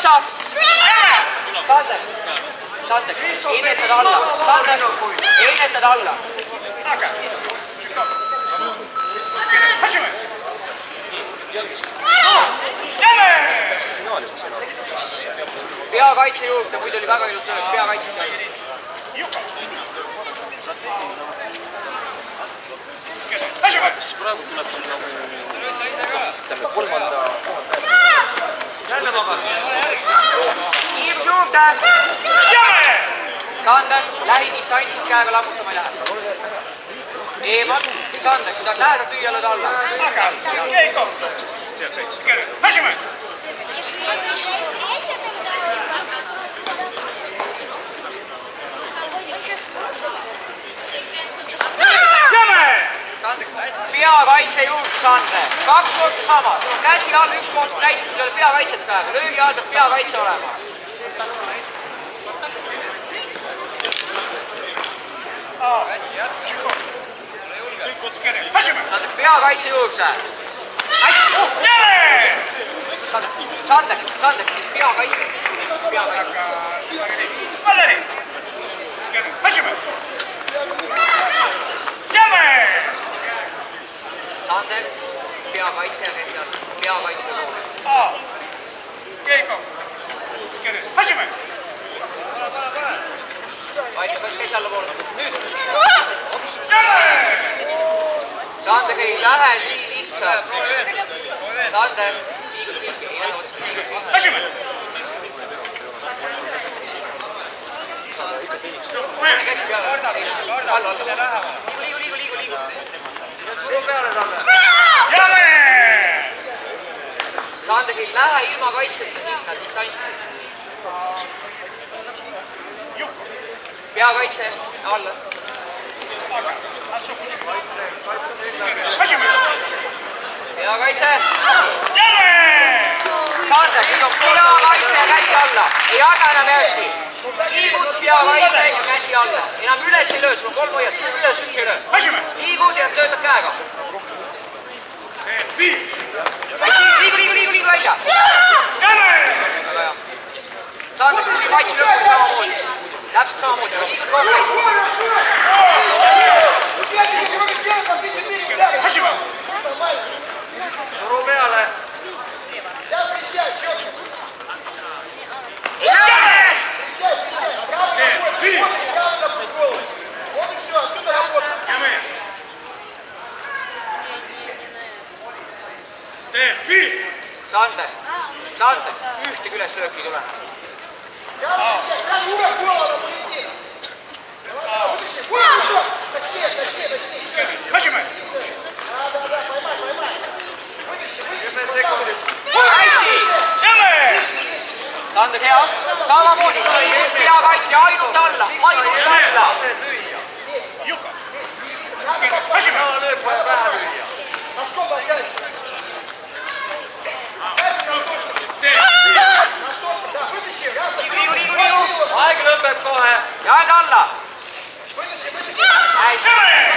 otsa. Sander, ennetad alla. Sander, ennetad alla. Peakaitse juurde, muidu oli väga ilus töös, peakaitse juurde. Praegu tuleb sul nagu kolmanda jälle magas. Kiirus juurde. Sander, lähidistantsist käega lammutama ei lähe. Eemal, Sander, kui ta lähedalt lüüa, lööd alla. Keiko! Lasime! Peakaitse juurde, Sander. 2 korda sama. Sul on käsi all, 1 kord näitab, sul ei ole peakaitset päeva. Löögi all peab peakaitse olema. Sander, peakaitse juurde. Sander, peakaitse. Maseri! Lasime! Jäme! Sander, peakaitse ja käsi all. Peakaitse poole. Keiko! Lasime! Valmis, käsi alla poole. Nüüd! Jäme! Sander ei lähe nii lihtsalt. Sander, lasime! käsi peale. Liigu. Suru peale talle. Jäme! Sander ei lähe ilma kaitseta sinna distantsi. Peakaitse alla. Lasime! Peakaitse. Jäme! Sander, nüüd on peakaitse ja käsi alla. Ei jaga enam järgi. Liigud peakaitse ja käsi alla. Enam üles ei löö, sul on 3 hoiatust. Üles üldse ei löö. Lasime! Liigud ja töötad käega. Liigu välja. Jäme! Sander, kui matši lõpus samamoodi. Täpselt samamoodi, aga liigud rohkem. Lasime! Suru peale. Jämes! Sander, ühtegi üleslööki ei tule. Lasime! 10 sekundit. Hästi! Jäme! Sander, hea. Samamoodi, peakaitse ainult alla. Juka! Lasime! Liigu. Aeg lõpeb kohe. Ja aeg alla. Hästi.